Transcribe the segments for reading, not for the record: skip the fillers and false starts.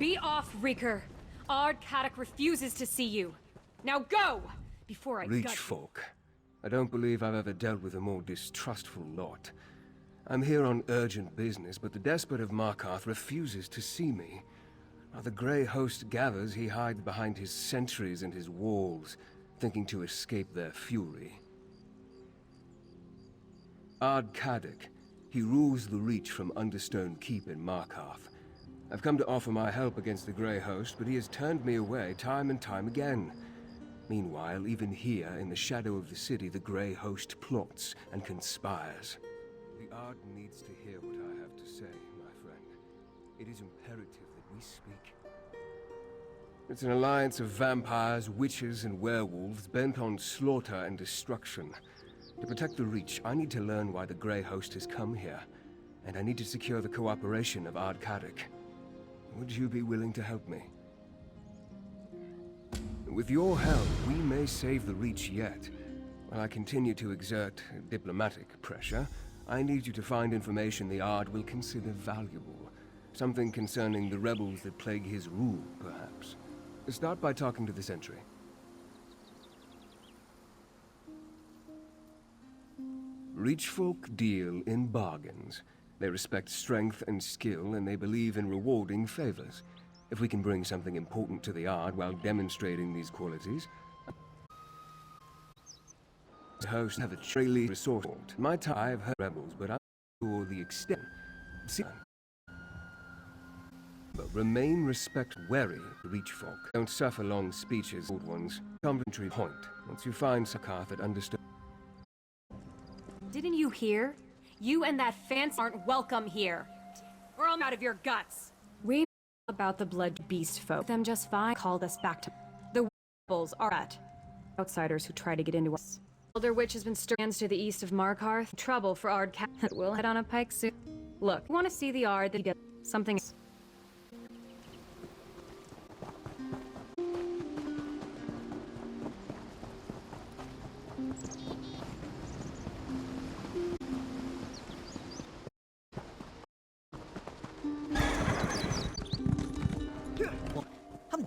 Be off, Reeker. Ard Kaddock refuses to see you. Now go! Before I gut you. Reach folk. I don't believe I've ever dealt with a more distrustful lot. I'm here on urgent business, but the despot of Markarth refuses to see me. While the Grey host gathers, he hides behind his sentries and his walls, thinking to escape their fury. Ard Kaddock. He rules the Reach from Understone Keep in Markarth. I've come to offer my help against the Grey host, but he has turned me away time and time again. Meanwhile, even here, in the shadow of the city, the Grey host plots and conspires. The Ard needs to hear what I have to say, my friend. It is imperative that we speak. It's an alliance of vampires, witches, and werewolves bent on slaughter and destruction. To protect the Reach, I need to learn why the Grey host has come here, and I need to secure the cooperation of Ard Kaddock. Would you be willing to help me? With your help, we may save the Reach yet. While I continue to exert diplomatic pressure, I need you to find information the Ard will consider valuable. Something concerning the rebels that plague his rule, perhaps. Start by talking to the sentry. Reach folk deal in bargains. They respect strength and skill, and they believe in rewarding favors. If we can bring something important to the Ard while demonstrating these qualities, the hosts have a truly resourceful. My time I have heard rebels, but I'm not sure the extent. But remain wary, Reach folk. Don't suffer long speeches, old ones. Commentary point. Once you find Markarth that understands. Didn't you hear? You and that fancy aren't welcome here. We're all out of your guts. We about the blood beast folk. Them just fine called us back to the rebels are at outsiders who try to get into us. Elder Witch has been stands to the east of Markarth. Trouble for Ard Kaddock. We'll head on a pike soon. Look, want to see the Ard that he did something.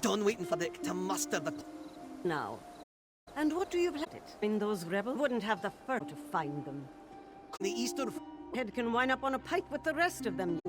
Done waiting for Dick to muster the... Now. And what do you plan? In those rebels wouldn't have the fur to find them. The eastern... Head can wind up on a pike with the rest of them.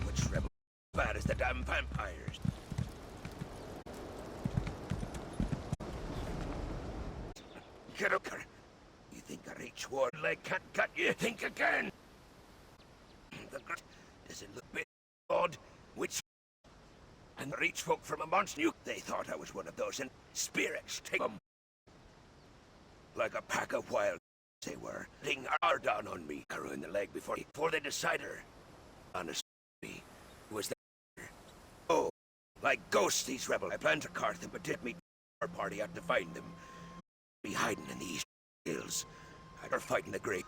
Which rebel bad as the damn vampires? Get up, you think a Reach war leg can't cut you? Think again. The grit doesn't look bit odd. Which and the Reach folk from a monster knew they thought I was one of those, and spirits take them like a pack of wild. They were putting our down on me, arrow in the leg before they decided. Honestly, was there? Oh, like ghosts, these rebels. I planned to cart them, but did meet our party out to find them. Be hiding in the east hills. They're fighting the Grey.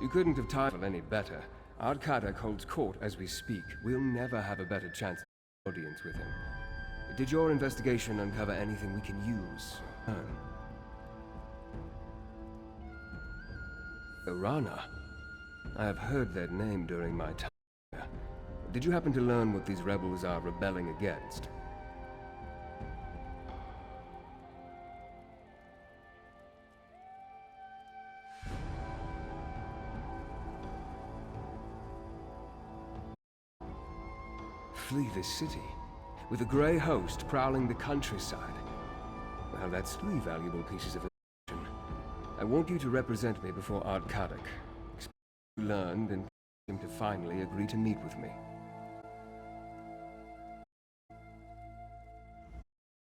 You couldn't have titled any better. Ardkadak holds court as we speak. We'll never have a better chance of audience with him. Did your investigation uncover anything we can use? Orana. I have heard that name during my time here. Did you happen to learn what these rebels are rebelling against? Flee this city, with a Grey host prowling the countryside. Well, that's 3 valuable pieces of information. I want you to represent me before Ardkadak. Expect you learned and him to finally agree to meet with me.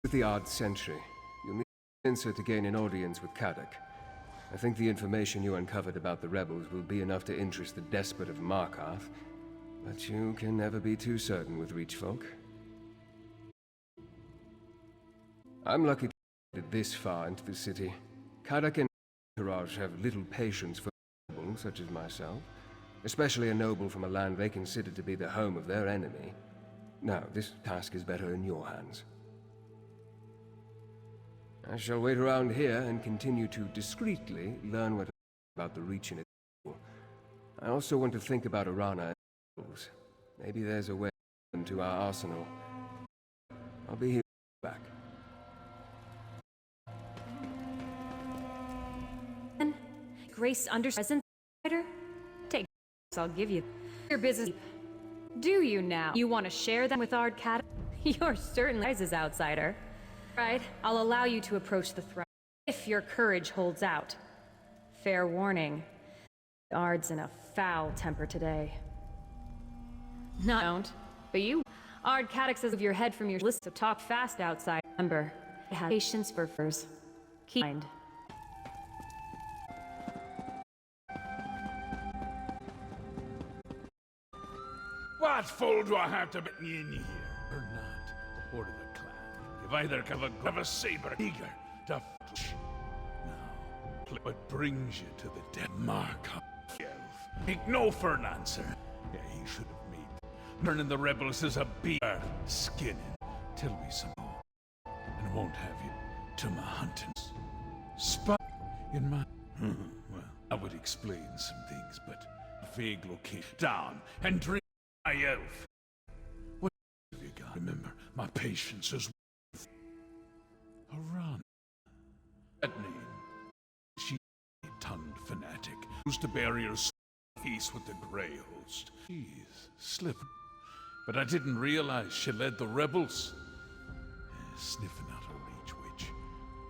With the Ard Sentry, you'll need an answer to gain an audience with Kadak. I think the information you uncovered about the rebels will be enough to interest the despot of Markarth, but you can never be too certain with Reach folk. I'm lucky to get this far into the city. Kadak and Entourage have little patience for nobles such as myself, especially a noble from a land they consider to be the home of their enemy. Now, this task is better in your hands. I shall wait around here and continue to discreetly learn what about the Reach in it. I also want to think about Orana and rebels. Maybe there's a way to our arsenal. I'll be here back. Grace present writer? Take I'll give you your business. Do you now? You want to share them with Ardkadak? You're certainly as outsider. Right, I'll allow you to approach the throne, if your courage holds out. Fair warning, Ard's in a foul temper today. No, I don't. But you, Ardkadak says of your head from your list, so talk fast outside. Remember, have patience for furs. Keep in mind. What fool do I have to be in here? Or not, the Horde of the Clan. You've either got a saber eager to now, what brings you to the dead Markarth? Make no for an answer. Yeah, he should have made turning the rebels as a bear, skinning till we some more, and won't have you to my huntings. Spot in my well, I would explain some things, but vague location down and drink my elf. What have you got? Remember, my patience is Orana. That name, she tongued fanatic, used to bury her peace with the Grey host. Jeez, slippery. But I didn't realize she led the rebels. Sniffing out a Reach witch.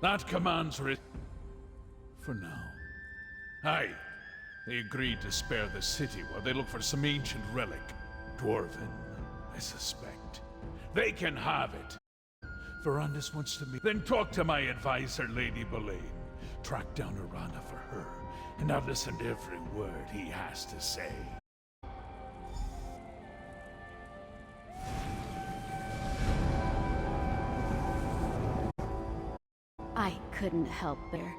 That commands her for now. Aye, they agreed to spare the city while they look for some ancient relic. Dwarven, I suspect. They can have it. Verandis wants to meet. Then talk to my advisor, Lady Boleyn. Track down Orana for her, and I'll listen to every word he has to say. I couldn't help there.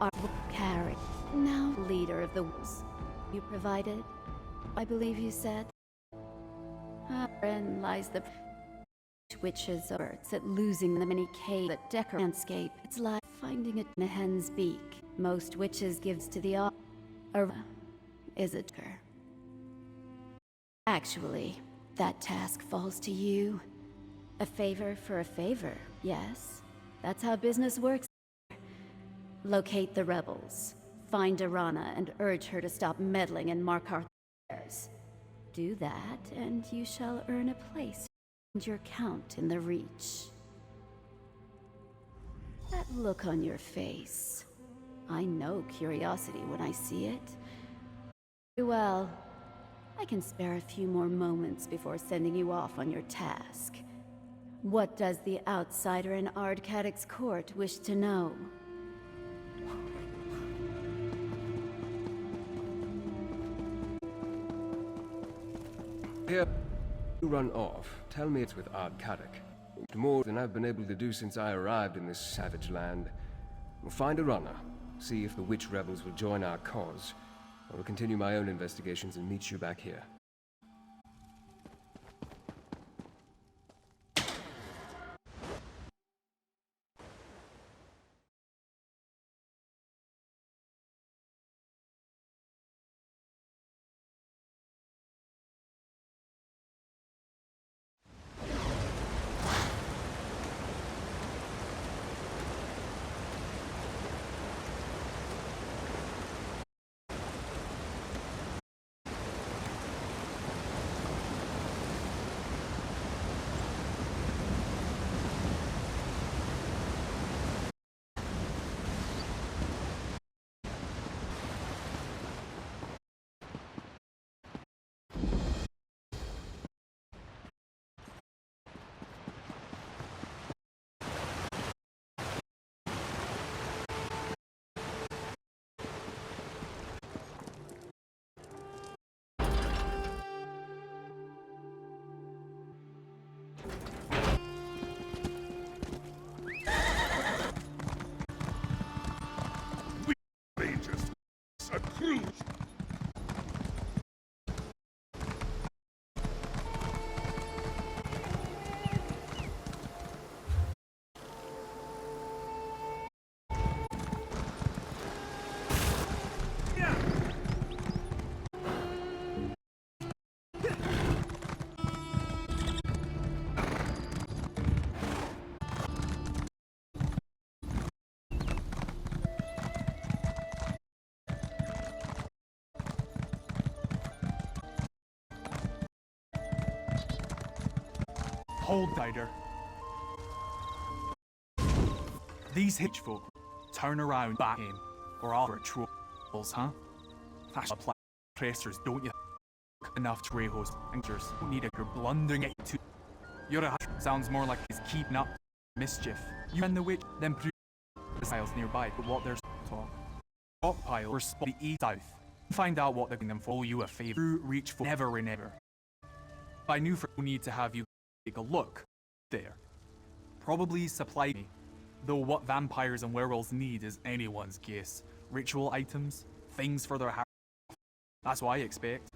Our carry, now leader of the wolves. You provided, I believe you said. Wherein lies the witches' birds at losing the many cave that decor landscape. It's like finding it in a hen's beak. Most witches gives to the is it her? Actually, that task falls to you. A favor for a favor, yes. That's how business works. Locate the rebels, find Orana, and urge her to stop meddling in Markarth's affairs. Do that, and you shall earn a place and your count in the Reach. That look on your face. I know curiosity when I see it. Well, I can spare a few more moments before sending you off on your task. What does the outsider in Ardkadak's court wish to know? Here, you run off. Tell me it's with Ardkadak. More than I've been able to do since I arrived in this savage land. We'll find Orana, see if the witch rebels will join our cause. I will continue my own investigations and meet you back here. Rangers, a cruise. Hold, Dider. These hitch folk turn around back in, or all for trolls, huh? Fashion pressers, don't you? Enough to host anchors. Don't need a you're blundering it to. You're a sounds more like he's keeping up mischief. You and the witch, then prove the styles nearby, but what there's talk. Stockpile or spot the east south. Find out what they're giving them for you a favor. Reach for never and ever. I knew for need to have you take a look there. Probably supply me. Though what vampires and werewolves need is anyone's guess. Ritual items, things for their house. That's what I expect.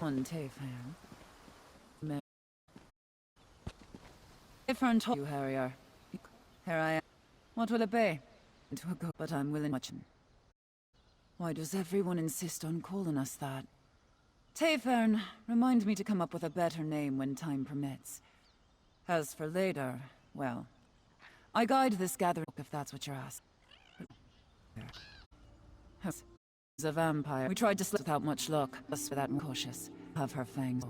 On Tayfair. Different to you, Harrier. Here I am. What will it be? To a go, but I'm willing much. Why does everyone insist on calling us that? Tayfern, remind me to come up with a better name when time permits. As for later, well, I guide this gathering if that's what you're asking. He's a vampire. We tried to slip without much luck, just for that cautious. Have her fangs.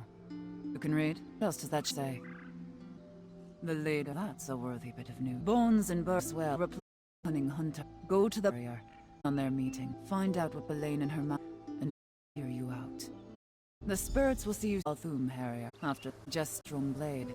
You can read? What else does that say? The leader, that's a worthy bit of news. Bones and Burswell, replacing Hunter. Go to the barrier on their meeting. Find out what Belaine and her man and hear you out. The spirits will see you Althum, Harrier, after just strong blade.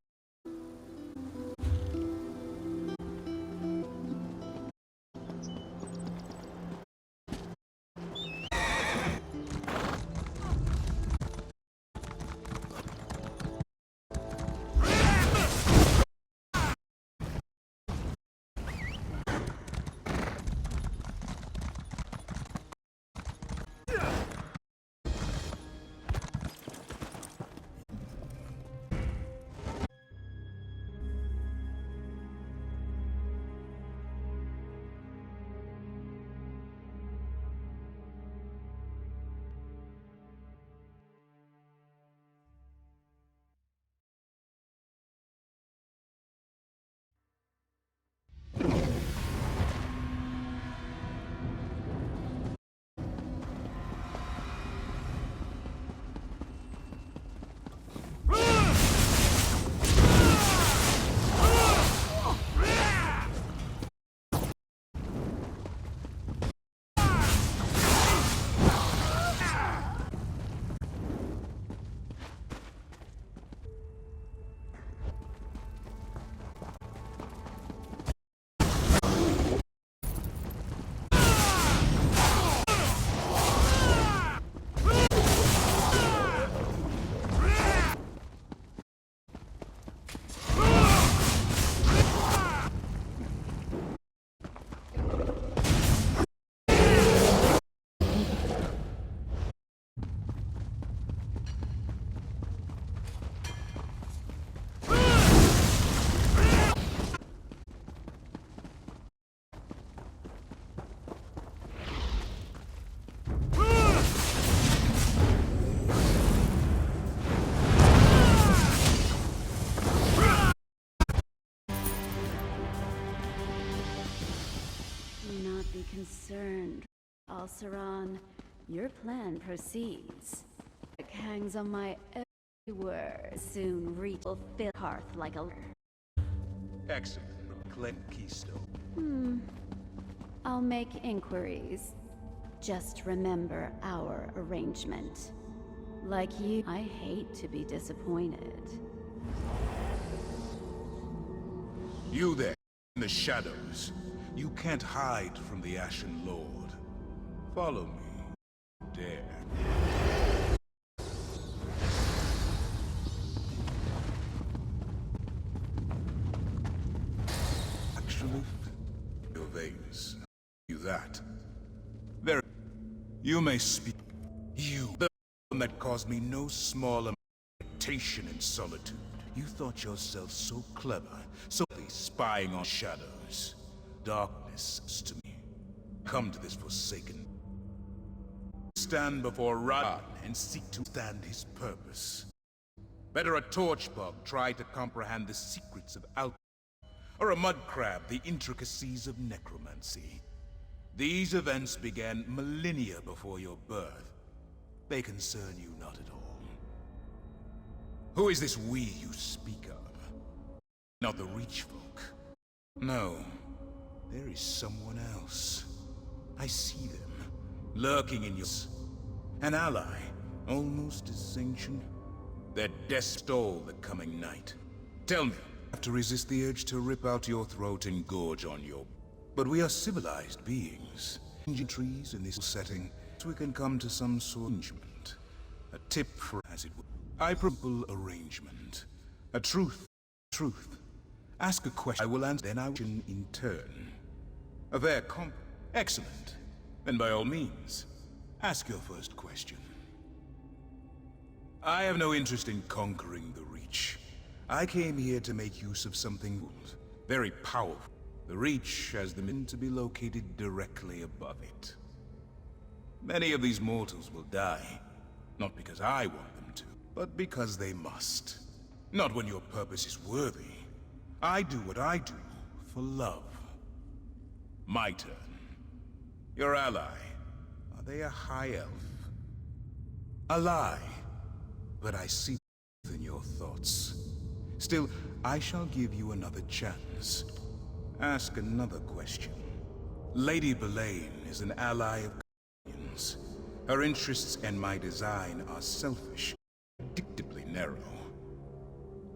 Concerned, Alceran, your plan proceeds. It hangs on my every word. Soon reach will fill hearth like a Excellent. Collect keystone. I'll make inquiries. Just remember our arrangement. Like you, I hate to be disappointed. You there, in the shadows. You can't hide from the Ashen Lord. Follow me. Dare. Actually, your veins. You that. Very. You may speak. You, the one that caused me no small amount of irritation and solitude. You thought yourself so clever, so spying on shadows. Darkness is to me. Come to this forsaken. Stand before Radon and seek to stand his purpose. Better a torchbug try to comprehend the secrets of alchemy, or a mudcrab the intricacies of necromancy. These events began millennia before your birth. They concern you not at all. Who is this we you speak of? Not the Reach folk. No. There is someone else. I see them, lurking in yours. An ally, almost as ancient. Their death stole the coming night. Tell me, I have to resist the urge to rip out your throat and gorge on your... But we are civilized beings. Trees in this setting, so we can come to some sort of arrangement. A tip for, as it were. I propose arrangement. A truth. Ask a question, I will answer, then I will in turn. A fair comp. Excellent. Then by all means, ask your first question. I have no interest in conquering the Reach. I came here to make use of something very powerful. The Reach has the means to be located directly above it. Many of these mortals will die, not because I want them to, but because they must. Not when your purpose is worthy. I do what I do for love. My turn. Your ally, are they a high elf? A lie, but I see in your thoughts. Still, I shall give you another chance. Ask another question. Lady Belain is an ally of companions. Her interests and my design are selfish, predictably narrow.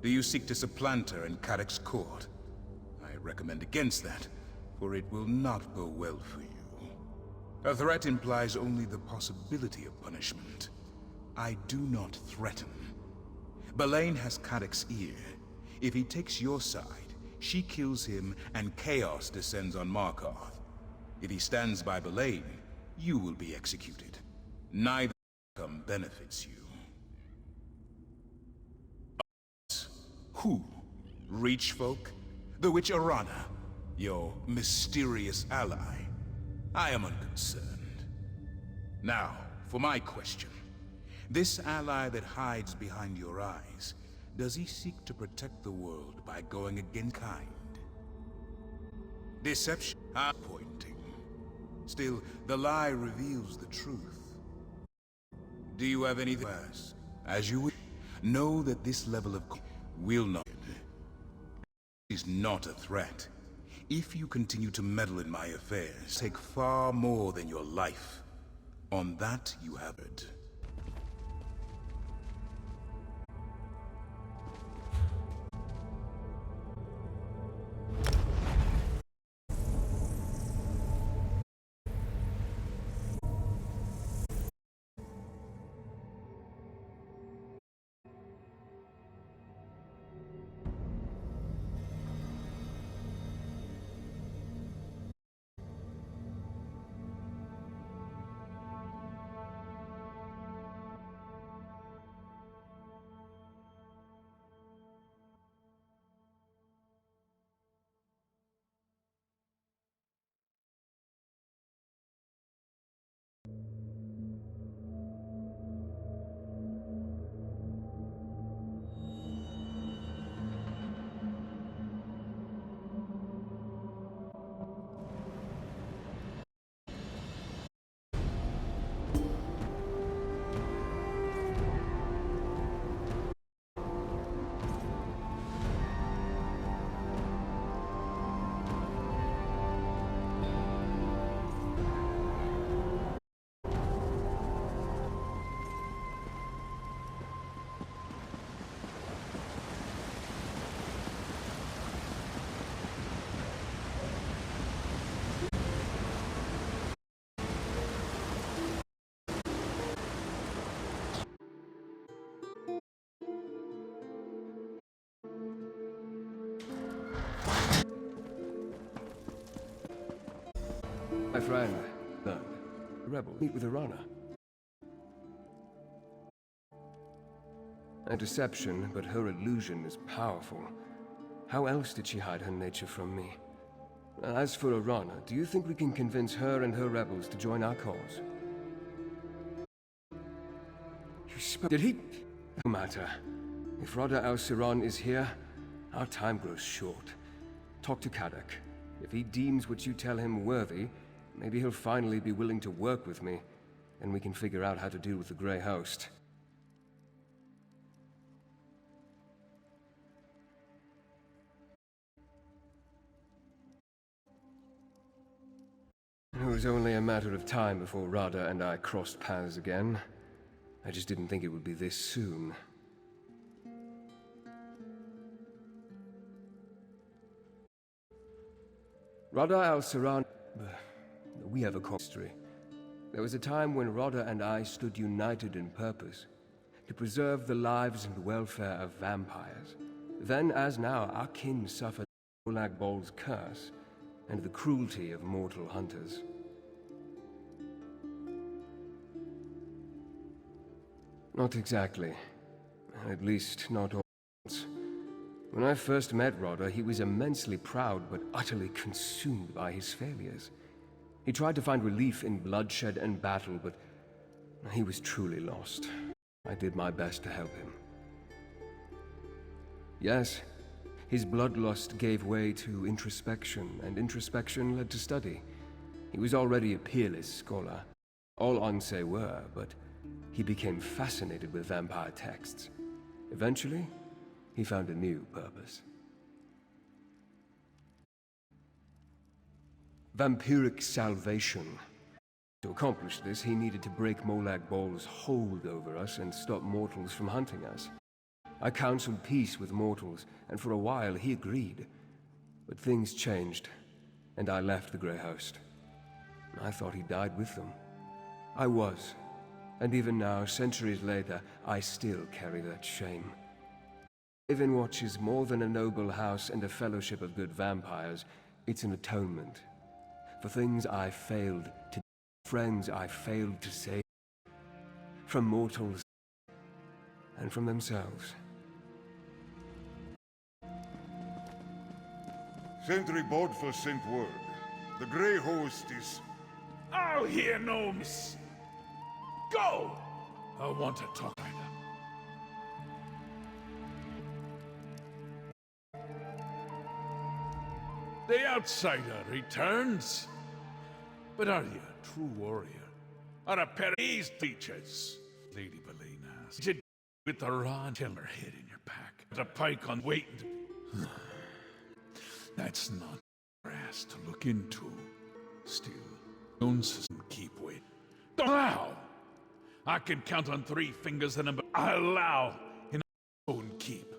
Do you seek to supplant her in Cadoc's court? I recommend against that, for it will not go well for you. A threat implies only the possibility of punishment. I do not threaten. Belain has Cadoc's ear. If he takes your side, she kills him and chaos descends on Markarth. If he stands by Belain, you will be executed. Neither outcome benefits you. Who? Reach folk? The witch Arana? Your mysterious ally? I am unconcerned. Now, for my question. This ally that hides behind your eyes, does he seek to protect the world by going against kind? Deception? Pointing. Still, the lie reveals the truth. Do you have anything else? As you would know that this level of will not is not a threat. If you continue to meddle in my affairs, take far more than your life. On that you have it. My friend, the rebel, meet with Arana. A deception, but her illusion is powerful. How else did she hide her nature from me? As for Arana, do you think we can convince her and her rebels to join our cause? Did he? No matter. If Rada al-Siran is here, our time grows short. Talk to Cadoc. If he deems what you tell him worthy, maybe he'll finally be willing to work with me, and we can figure out how to deal with the Grey Host. It was only a matter of time before Rada and I crossed paths again. I just didn't think it would be this soon. Rada al-Siran... We have a history. There was a time when Rada and I stood united in purpose, to preserve the lives and welfare of vampires. Then, as now, our kin suffered Olag Bol's curse, and the cruelty of mortal hunters. Not exactly. At least, not all. When I first met Rodder, he was immensely proud but utterly consumed by his failures. He tried to find relief in bloodshed and battle, but he was truly lost. I did my best to help him. Yes, his bloodlust gave way to introspection, and introspection led to study. He was already a peerless scholar. All Onse were, but he became fascinated with vampire texts. Eventually, he found a new purpose. Vampiric salvation. To accomplish this, he needed to break Molag Bal's hold over us and stop mortals from hunting us. I counseled peace with mortals, and for a while he agreed. But things changed, and I left the Grey Host. I thought he died with them. I was, and even now, centuries later, I still carry that shame. Watch is more than a noble house and a fellowship of good vampires. It's an atonement for things I failed to do, friends I failed to save, from mortals and from themselves. Sentry Bodful sent word. The Grey Host is... I'll hear no miss. Go! I want to talk right now. The outsider returns. But are you a true warrior? Or a pair of these teachers? Lady Belena asks. Did with the raw killer head in your pack? The pike on waiting to... That's not grass to look into. Still, Jones doesn't keep waiting. Don't allow! I can count on 3 fingers and I allow in my own keep.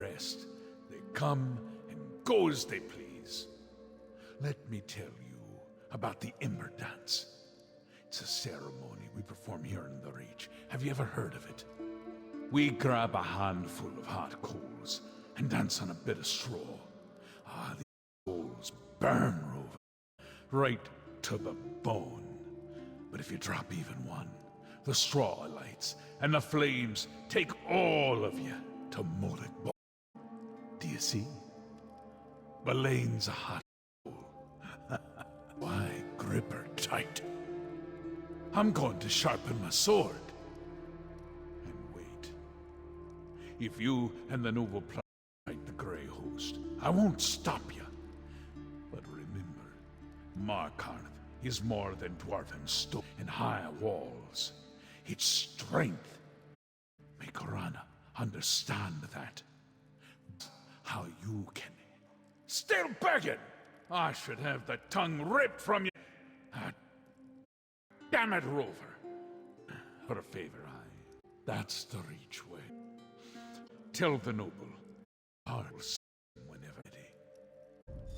Rest, they come and go as they please. Let me tell you about the Ember Dance. It's a ceremony we perform here in the Reach. Have you ever heard of it? We grab a handful of hot coals and dance on a bit of straw. Ah, the coals burn, Rover, right to the bone. But if you drop even one, the straw lights, and the flames take all of you to Molag Bal. Do you see? Belane's a hot coal. Why grip her tight? I'm going to sharpen my sword. And wait. If you and the noble fight the Grey Host, I won't stop you. But remember, Markarth is more than dwarven stone and high walls. It's strength. Make Orana understand that. How you can... Still begging! I should have the tongue ripped from you. Damn it, Rover. For a favor, that's the Reach way. Tell the noble, I will see him whenever ready.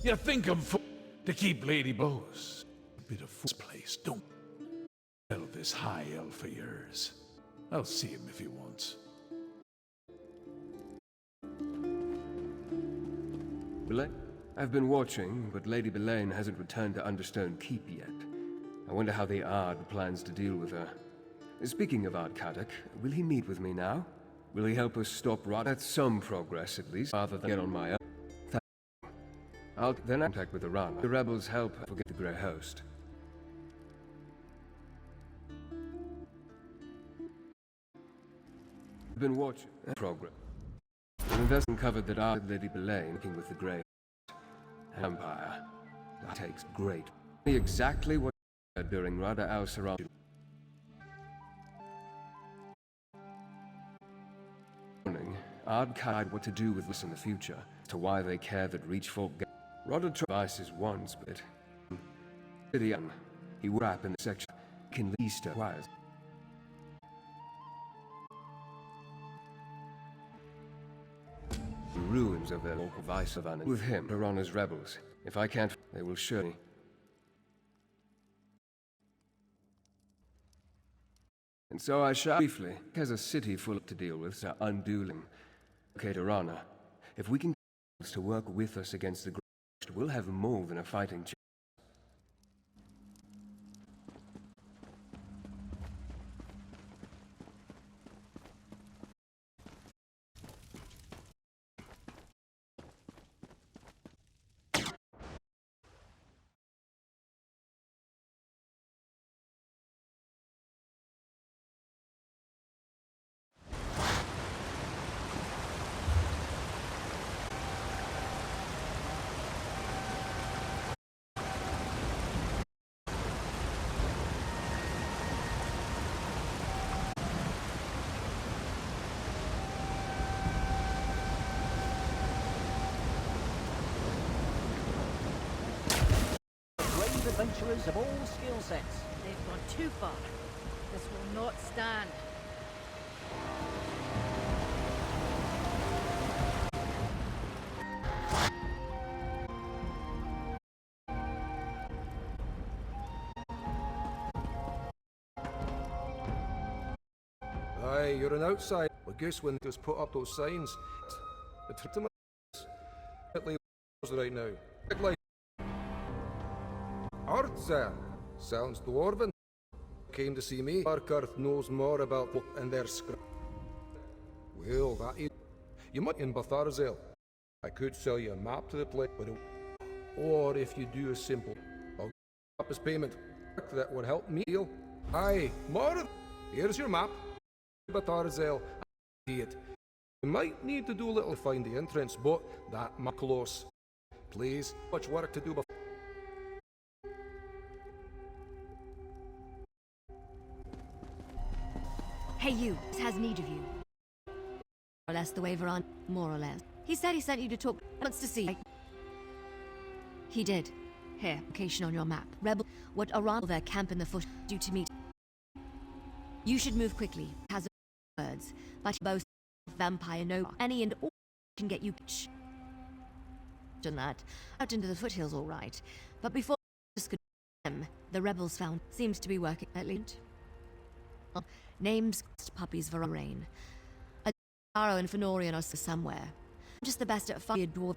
You think I'm fool to keep Lady Bose? A bit of fool's place, don't tell this high elf of yours. I'll see him if he wants. Belane? I've been watching, but Lady Belane hasn't returned to Understone Keep yet. I wonder how the Ard plans to deal with her. Speaking of Ard-Kadak, will he meet with me now? Will he help us stop Rot? That's some progress, at least, rather than get on my own. Thank you. I'll then contact with Orana. The rebels help forget the Grey Host. I've been watching progress. The investment covered that Lady Belane working with the Grey Empire. That takes great. Exactly what during Rada al-Saram. Ard guide what to do with this in the future, to why they care that Reach folk get. Rada devices once, but he wrap in the section can least acquires. The ruins of their local vice savannah with him, Orana's rebels. If I can't, they will surely. And so I shall briefly, has a city full to deal with, so undo him. Okay, Orana, if we can get to work with us against the Grey, we'll have more than a fighting chance. adventurers of all skill sets. They've gone too far. This will not stand. Aye, you're an outsider. Well, Goosewin just put up those signs. The truth of my right now. Like Artza sounds dwarven. Came to see me. Arkarth knows more about book and their script. Well, that is. You might in Batharzel. I could sell you a map to the place, but or if you do a simple, I'll up his payment. That would help me deal. Aye, more. Here's your map. Batharzel. See it. You might need to do a little to find the entrance, but that might close. Please, much work to do before. Hey, you. He has need of you. More or less the way Varan. More or less. He said he sent you to talk. Wants to see. He did. Here, location on your map. Rebel. What around their camp in the foot due to meet. You should move quickly. Has words, but both vampire no any and all can get you. Done that. Out into the foothills, all right. But before them, the rebels found seems to be working at least. Names puppies for rain. A Arrow and Fenorian are somewhere. Just the best at fire dwarf.